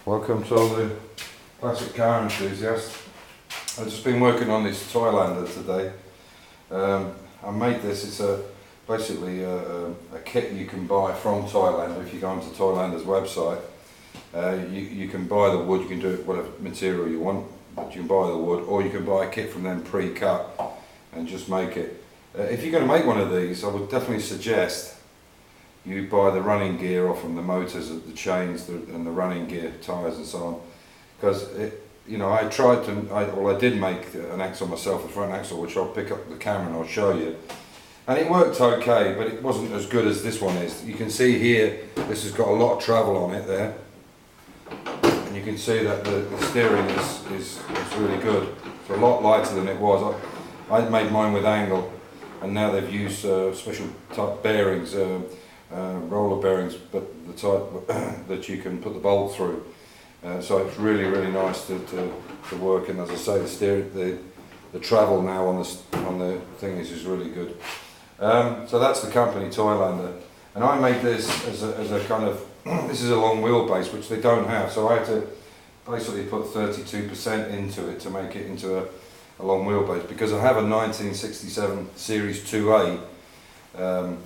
Welcome to all the classic car enthusiasts. I've just been working on this toylander today. I made this, it's basically a kit you can buy from Toylander. If you go onto Toylander's website, you can buy the wood, you can do it whatever material you want, but you can buy the wood, or you can buy a kit from them pre-cut and just make it. If you're going to make one of these, I would definitely suggest you buy the running gear off from the motors, the chains, and the running gear, tyres and so on. Because I did make an axle myself, a front axle, which I'll pick up the camera and I'll show you. And it worked okay, but it wasn't as good as this one is. You can see here, this has got a lot of travel on it there. And you can see that the steering is really good. It's a lot lighter than it was. I made mine with angle, and now they've used special type bearings, roller bearings, but the type that you can put the bolt through. So it's really nice to work. And as I say, the steering, the travel now on the thing is really good. So that's the company Toylander, and I made this as a kind of this is a long wheelbase, which they don't have. So I had to basically put 32% into it to make it into a long wheelbase, because I have a 1967 Series 2A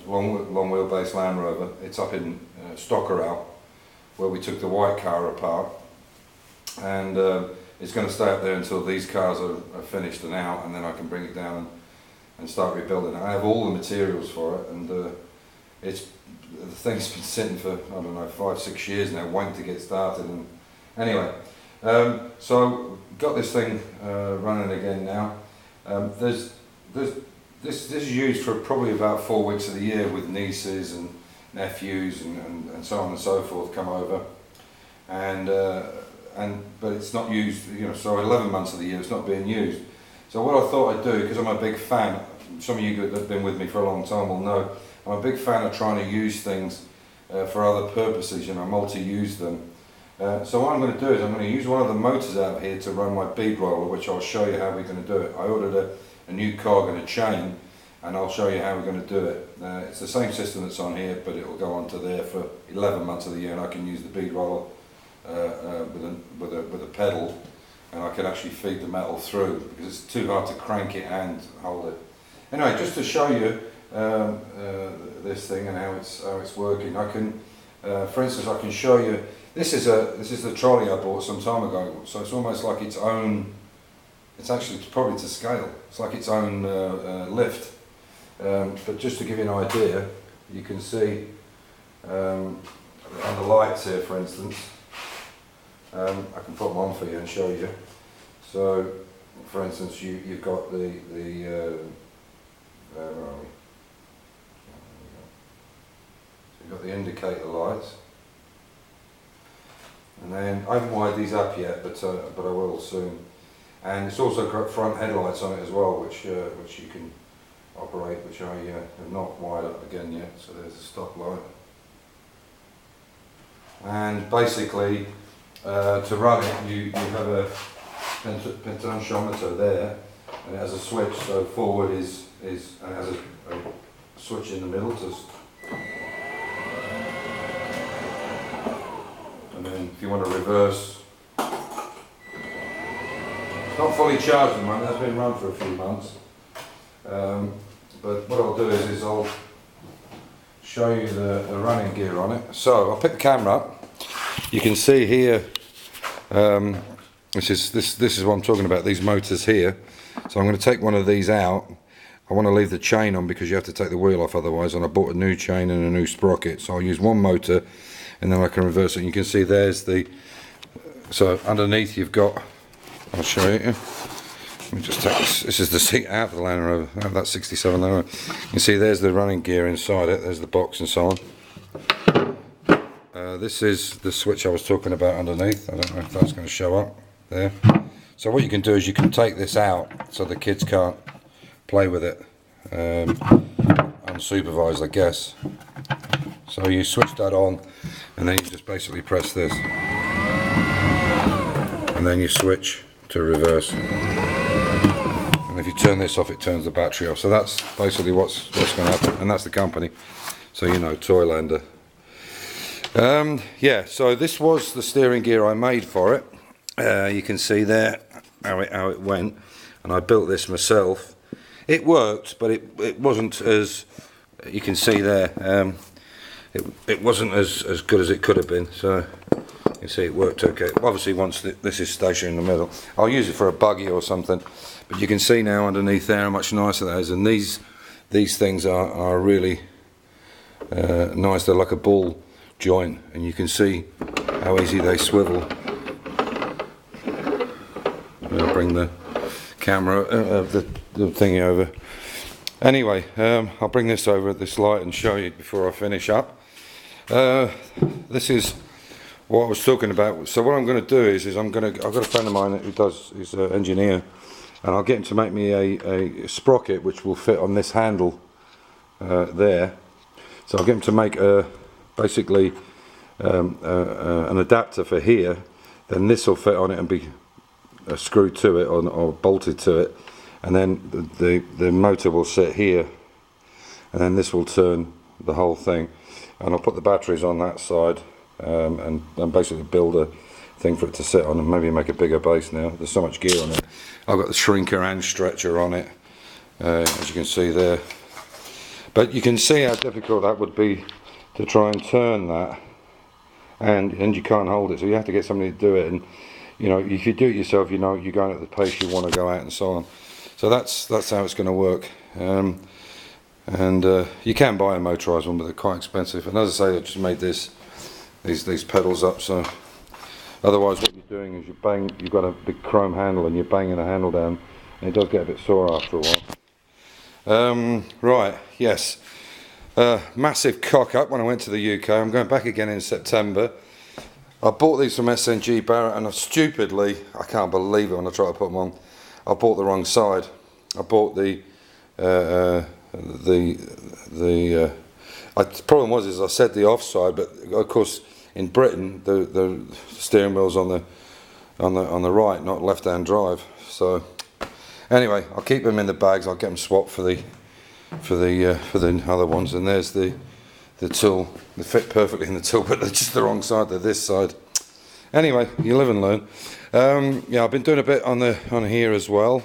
long wheelbase Land Rover. It's up in Stockerau, where we took the white car apart, and it's going to stay up there until these cars are finished and out, and then I can bring it down and start rebuilding it. I have all the materials for it, and the thing's been sitting for, I don't know, 5-6 years now, waiting to get started. And anyway, so got this thing running again now. This is used for probably about 4 weeks of the year, with nieces and nephews and so on and so forth come over, but it's not used, so 11 months of the year it's not being used. So what I thought I'd do, because I'm a big fan, some of you that have been with me for a long time will know, I'm a big fan of trying to use things for other purposes, multi-use them. So what I'm going to do is I'm going to use one of the motors out here to run my bead roller, which I'll show you how we're going to do it. I ordered a new cog and a chain, and I'll show you how we're going to do it. It's the same system that's on here, but it will go onto there for 11 months of the year, and I can use the bead roller with a pedal, and I can actually feed the metal through, because it's too hard to crank it and hold it. Anyway, just to show you this thing and how it's working, I can, for instance, I can show you. This is the trolley I bought some time ago. So it's almost like its own. It's actually probably to scale. It's like its own lift. But just to give you an idea, you can see on the lights here, for instance. I can put them on for you and show you. So, for instance, you've got the where are we? So you've got the indicator lights, and then I haven't wired these up yet, but I will soon. And it's also got front headlights on it as well, which you can operate, which I have not wired up again yet. So there's a stop light, and basically to run it, you have a potentiometer there, and it has a switch. So forward is and it has a switch in the middle and then if you want to reverse, it's not fully charged at the moment. That's been run for a few months, but what I'll do is I'll show you the running gear on it. So I'll pick the camera up. You can see here, this is what I'm talking about, these motors here. So I'm going to take one of these out. I want to leave the chain on because you have to take the wheel off otherwise, and I bought a new chain and a new sprocket. So I'll use one motor and then I can reverse it. And you can see there's so underneath you've got, I'll show you. Let me just take this is the seat out of the Land Rover, out of that 67 Land Rover. You can see there's the running gear inside it, there's the box and so on. This is the switch I was talking about underneath. I don't know if that's going to show up there. So what you can do is you can take this out so the kids can't play with it unsupervised, I guess. So you switch that on, and then you just basically press this, and then you switch to reverse. And if you turn this off, it turns the battery off. So that's basically what's going to happen, and that's the company. So Toylander. Yeah, so this was the steering gear I made for it. You can see there how it went, and I built this myself. It worked, but it wasn't as, you can see there, it wasn't as good as it could have been. So you can see it worked okay. Obviously once this is stationed in the middle, I'll use it for a buggy or something, but you can see now underneath there how much nicer that is. And these things are really nice. They're like a ball joint, and you can see how easy they swivel. I'll bring the camera, the thingy over. Anyway, I'll bring this over at this light and show you before I finish up. This is what I was talking about. So what I'm going to do is I've got a friend of mine who he's an engineer, and I'll get him to make me a sprocket which will fit on this handle there. So I'll get him to make basically an adapter for here. Then this will fit on it and be screwed to it or bolted to it, and then the motor will sit here, and then this will turn the whole thing, and I'll put the batteries on that side, and basically build a thing for it to sit on, and maybe make a bigger base. Now there's so much gear on it. I've got the shrinker and stretcher on it, as you can see there, but you can see how difficult that would be to try and turn that, and you can't hold it, so you have to get somebody to do it. And you know, if you do it yourself, you know you're going at the pace you want to go at and so on. So that's how it's going to work. You can buy a motorised one, but they're quite expensive. And as I say, I just made these pedals up. So otherwise, what you're doing is you've got a big chrome handle and you're banging the handle down, and it does get a bit sore after a while. Right, yes. Massive cock up when I went to the UK. I'm going back again in September. I bought these from SNG Barrett, and I stupidly, I can't believe it when I try to put them on, I bought the wrong side. I bought the problem was I said the off side, but of course in Britain the steering wheel's on the right, not left-hand drive. So anyway, I'll keep them in the bags. I'll get them swapped for the other ones. And there's the tool. They fit perfectly in the tool, but they're just the wrong side. They're this side. Anyway, you live and learn. Yeah, I've been doing a bit on here as well.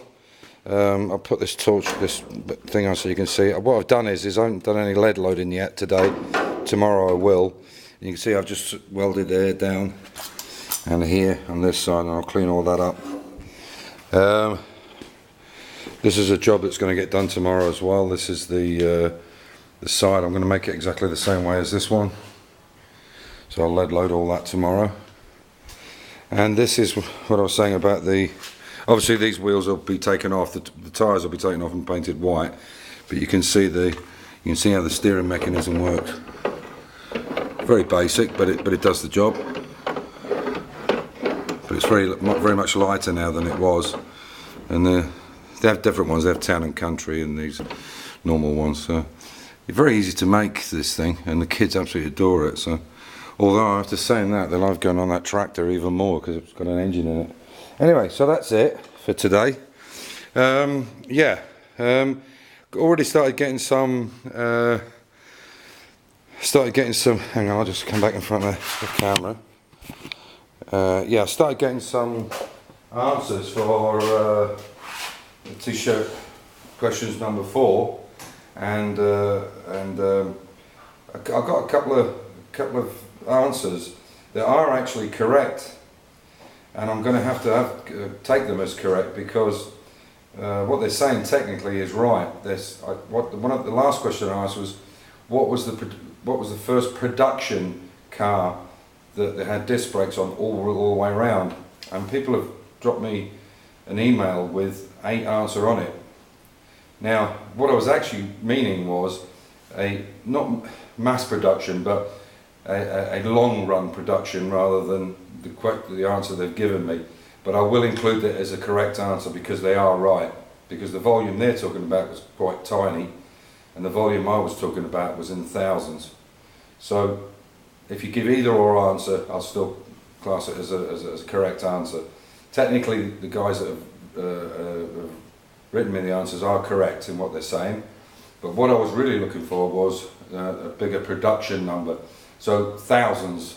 I'll put this thing on so you can see. What I've done is I haven't done any lead loading yet today. Tomorrow I will. And you can see I've just welded there down and here on this side, and I'll clean all that up. This is a job that's going to get done tomorrow as well. This is the side. I'm going to make it exactly the same way as this one. So I'll lead load all that tomorrow. And this is what I was saying about obviously these wheels will be taken off, the tyres will be taken off and painted white, but you can see how the steering mechanism works. Very basic, but it does the job. But it's very much lighter now than it was, and they have different ones. They have town and country and these normal ones. So it's very easy to make this thing, and the kids absolutely adore it. So although I have to say that they love going on that tractor even more because it's got an engine in it. Anyway, so that's it for today. Yeah, already started getting some. Hang on, I'll just come back in front of the camera. Yeah, I started getting some answers for the t-shirt questions number 4, and I got a couple of answers that are actually correct. And I'm going to have take them as correct because what they're saying technically is right. One of the last question I asked was, what was the first production car that had disc brakes on all the way around? And people have dropped me an email with 8 answers on it. Now, what I was actually meaning was not mass production, but a long run production rather than the answer they've given me. But I will include it as a correct answer because they are right. Because the volume they're talking about was quite tiny, and the volume I was talking about was in thousands. So if you give either or answer, I'll still class it as a correct answer. Technically, the guys that have written me the answers are correct in what they're saying, but what I was really looking for was a bigger production number. So thousands